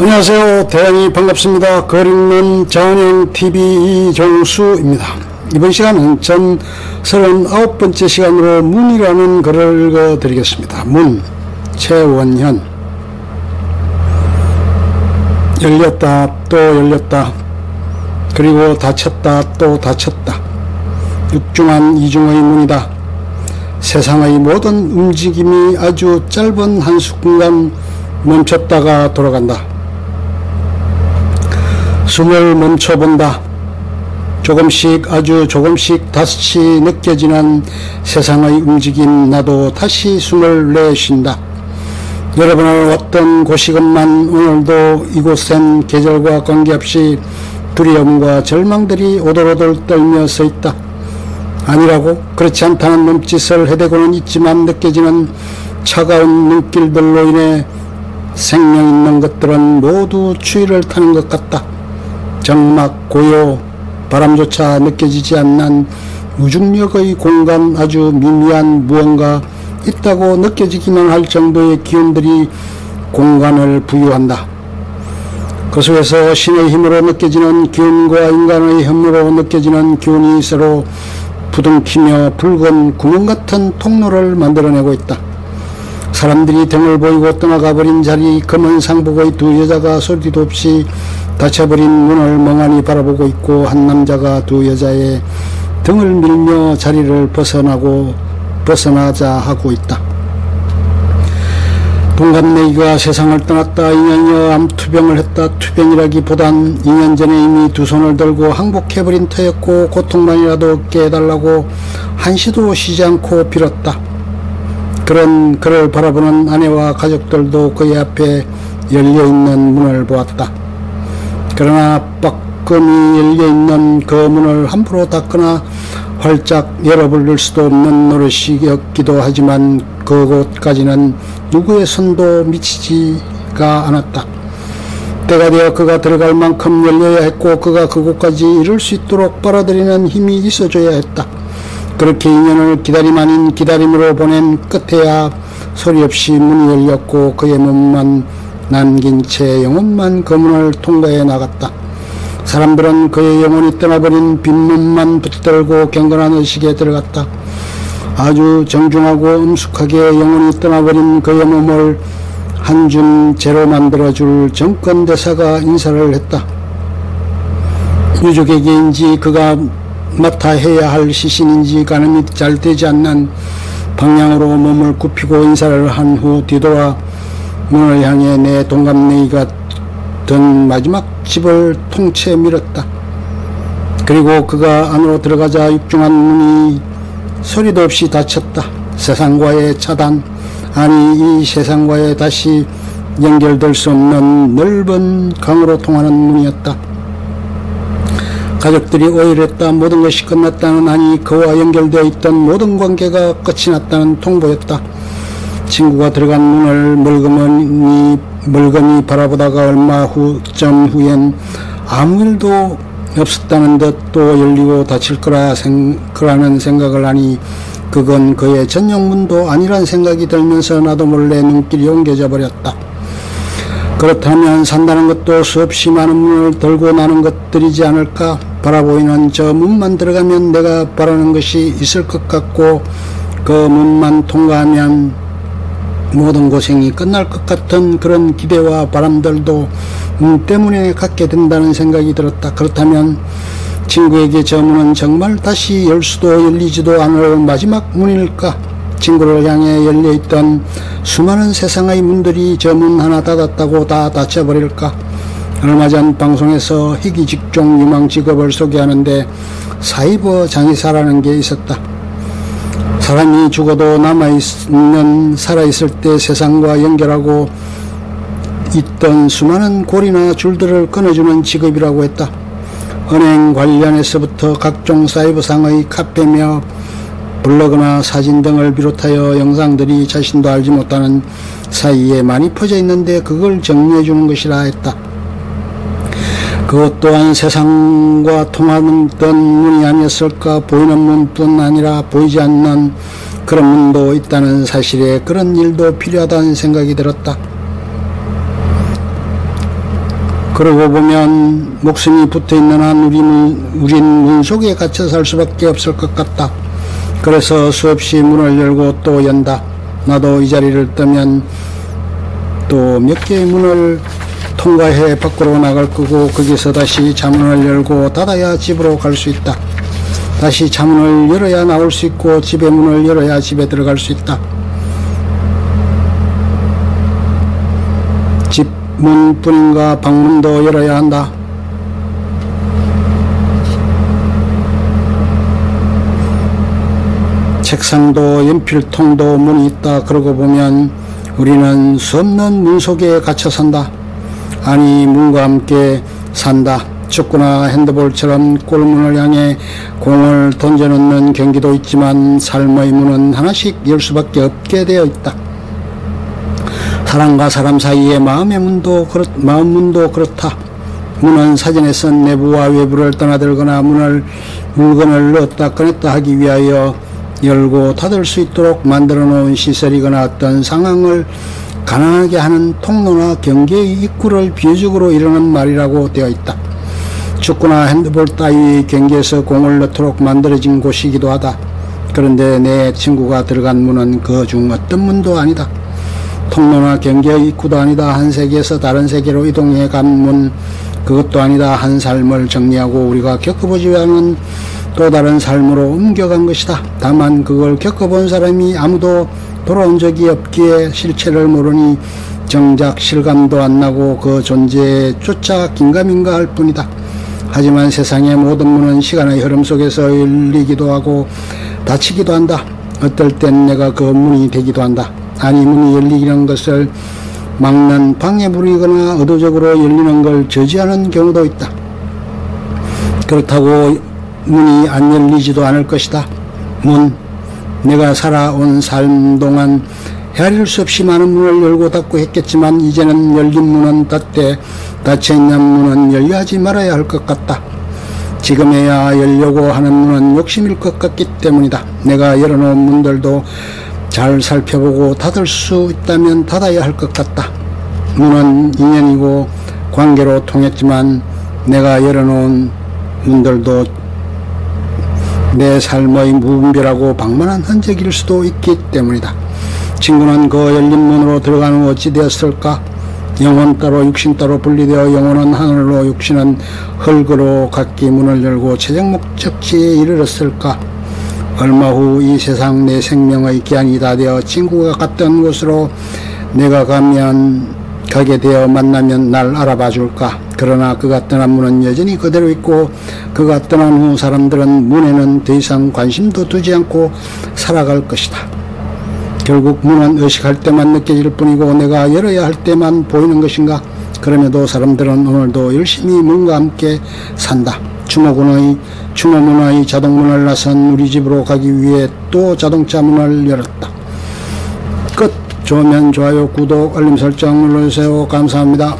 안녕하세요. 대단히 반갑습니다. 글 읽는 전영TV 이종수입니다. 이번 시간은 전 39번째 시간으로 문이라는 글을 읽어드리겠습니다. 문, 최원현. 열렸다 또 열렸다, 그리고 닫혔다 또 닫혔다. 육중한 이중의 문이다. 세상의 모든 움직임이 아주 짧은 한순간 멈췄다가 돌아간다. 숨을 멈춰본다. 조금씩, 아주 조금씩 다시 느껴지는 세상의 움직임. 나도 다시 숨을 내쉰다. 여러분을 왔던 곳이건만 오늘도 이곳엔 계절과 관계없이 두려움과 절망들이 오돌오돌 떨며 서 있다. 아니라고, 그렇지 않다는 몸짓을 해대고는 있지만 느껴지는 차가운 눈길들로 인해 생명 있는 것들은 모두 추위를 타는 것 같다. 정막, 고요, 바람조차 느껴지지 않는 무중력의 공간, 아주 미미한 무언가 있다고 느껴지기만 할 정도의 기운들이 공간을 부유한다. 그 속에서 신의 힘으로 느껴지는 기운과 인간의 힘으로 느껴지는 기운이 서로 부둥키며 붉은 구멍 같은 통로를 만들어내고 있다. 사람들이 등을 보이고 떠나가버린 자리, 검은 상복의 두 여자가 소리도 없이 닫혀버린 문을 멍하니 바라보고 있고, 한 남자가 두 여자의 등을 밀며 자리를 벗어나자 하고 있다. 동갑내기가 세상을 떠났다. 2년여 암투병을 했다. 투병이라기보단 2년 전에 이미 두 손을 들고 항복해버린 터였고, 고통만이라도 얻게 해달라고 한시도 쉬지 않고 빌었다. 그런 그를 바라보는 아내와 가족들도 그의 앞에 열려있는 문을 보았다. 그러나 빠끔히 열려있는 그 문을 함부로 닫거나 활짝 열어버릴 수도 없는 노릇이었기도 하지만 그곳까지는 누구의 손도 미치지가 않았다. 때가 되어 그가 들어갈 만큼 열려야 했고, 그가 그곳까지 이룰 수 있도록 빨아들이는 힘이 있어줘야 했다. 그렇게 2년을 기다림 아닌 기다림으로 보낸 끝에야 소리 없이 문이 열렸고, 그의 몸만 남긴 채 영혼만 그 문을 통과해 나갔다. 사람들은 그의 영혼이 떠나버린 빈문만 붙들고 경건한 의식에 들어갔다. 아주 정중하고 엄숙하게 영혼이 떠나버린 그의 몸을 한 줌 재로 만들어줄 정권대사가 인사를 했다. 유족에게인지 그가 맡아 해야 할 시신인지 가늠이 잘 되지 않는 방향으로 몸을 굽히고 인사를 한 후 뒤돌아 문을 향해 내 동갑내기가 든 마지막 집을 통째 밀었다. 그리고 그가 안으로 들어가자 육중한 문이 소리도 없이 닫혔다. 세상과의 차단, 아니 이 세상과의 다시 연결될 수 없는 넓은 강으로 통하는 문이었다. 가족들이 오열했다. 모든 것이 끝났다는, 아니 그와 연결되어 있던 모든 관계가 끝이 났다는 통보였다. 친구가 들어간 문을 멀거니 바라보다가 얼마 후엔 아무 일도 없었다는 듯 또 열리고 닫힐 거라는 생각을 하니 그건 그의 전용문도 아니란 생각이 들면서 나도 몰래 눈길이 옮겨져 버렸다. 그렇다면 산다는 것도 수없이 많은 문을 들고 나는 것들이지 않을까? 바라보이는 저 문만 들어가면 내가 바라는 것이 있을 것 같고, 그 문만 통과하면 모든 고생이 끝날 것 같은 그런 기대와 바람들도 문 때문에 갖게 된다는 생각이 들었다. 그렇다면 친구에게 저 문은 정말 다시 열 수도 열리지도 않을 마지막 문일까? 친구를 향해 열려있던 수많은 세상의 문들이 저 문 하나 닫았다고 다 닫혀버릴까? 얼마 전 방송에서 희귀 직종 유망 직업을 소개하는데 사이버 장의사라는 게 있었다. 사람이 죽어도 살아있을 때 세상과 연결하고 있던 수많은 고리나 줄들을 끊어주는 직업이라고 했다. 은행 관련해서부터 각종 사이버상의 카페며 블로그나 사진 등을 비롯하여 영상들이 자신도 알지 못하는 사이에 많이 퍼져 있는데 그걸 정리해 주는 것이라 했다. 그것 또한 세상과 통하는 문이 아니었을까? 보이는 문뿐 아니라 보이지 않는 그런 문도 있다는 사실에 그런 일도 필요하다는 생각이 들었다. 그러고 보면 목숨이 붙어있는 한 우린 문 속에 갇혀 살 수밖에 없을 것 같다. 그래서 수없이 문을 열고 또 연다. 나도 이 자리를 뜨면 또 몇 개의 문을 통과해 밖으로 나갈 거고, 거기서 다시 자문을 열고 닫아야 집으로 갈 수 있다. 다시 자문을 열어야 나올 수 있고, 집의 문을 열어야 집에 들어갈 수 있다. 집 문뿐인가 방문도 열어야 한다. 책상도 연필통도 문이 있다. 그러고 보면 우리는 수없는 문 속에 갇혀 산다. 아니, 문과 함께 산다. 축구나 핸드볼처럼 골문을 향해 공을 던져놓는 경기도 있지만 삶의 문은 하나씩 열 수밖에 없게 되어 있다. 사람과 사람 사이의 마음 문도 그렇다. 문은 사전에 쓴 내부와 외부를 떠나들거나 물건을 넣었다 꺼냈다 하기 위하여 열고 닫을 수 있도록 만들어 놓은 시설이거나 어떤 상황을 가능하게 하는 통로나 경계의 입구를 비유적으로 이르는 말이라고 되어 있다. 축구나 핸드볼 따위의 경기에서 공을 넣도록 만들어진 곳이기도 하다. 그런데 내 친구가 들어간 문은 그 중 어떤 문도 아니다. 통로나 경계의 입구도 아니다. 한 세계에서 다른 세계로 이동해 간 문, 그것도 아니다. 한 삶을 정리하고 우리가 겪어보지 않은 또 다른 삶으로 옮겨간 것이다. 다만 그걸 겪어본 사람이 아무도 돌아온 적이 없기에 실체를 모르니 정작 실감도 안 나고 그 존재에 쫓아 긴가민가 할 뿐이다. 하지만 세상의 모든 문은 시간의 흐름 속에서 열리기도 하고 닫히기도 한다. 어떨 땐 내가 그 문이 되기도 한다. 아니, 문이 열리는 것을 막는 방해물이거나 의도적으로 열리는 걸 저지하는 경우도 있다. 그렇다고 문이 안 열리지도 않을 것이다. 문, 내가 살아온 삶 동안 헤아릴 수 없이 많은 문을 열고 닫고 했겠지만 이제는 열린 문은 닫되 닫혀있는 문은 열려하지 말아야 할 것 같다. 지금에야 열려고 하는 문은 욕심일 것 같기 때문이다. 내가 열어놓은 문들도 잘 살펴보고 닫을 수 있다면 닫아야 할 것 같다. 문은 인연이고 관계로 통했지만 내가 열어놓은 문들도 내 삶의 무분별하고 방만한 흔적일 수도 있기 때문이다. 친구는 그 열린 문으로 들어가는 어찌 되었을까? 영혼 따로 육신 따로 분리되어 영혼은 하늘로 육신은 흙으로 각기 문을 열고 최종 목적지에 이르렀을까? 얼마 후 이 세상 내 생명의 기한이 다 되어 친구가 갔던 곳으로 내가 가게 되어 만나면 날 알아봐 줄까? 그러나 그가 떠난 문은 여전히 그대로 있고 그가 떠난 후 사람들은 문에는 더 이상 관심도 두지 않고 살아갈 것이다. 결국 문은 의식할 때만 느껴질 뿐이고 내가 열어야 할 때만 보이는 것인가? 그럼에도 사람들은 오늘도 열심히 문과 함께 산다. 추모문의 자동문을 나선 우리 집으로 가기 위해 또 자동차 문을 열었다. 끝. 좋으면 좋아요, 구독, 알림 설정 눌러주세요. 감사합니다.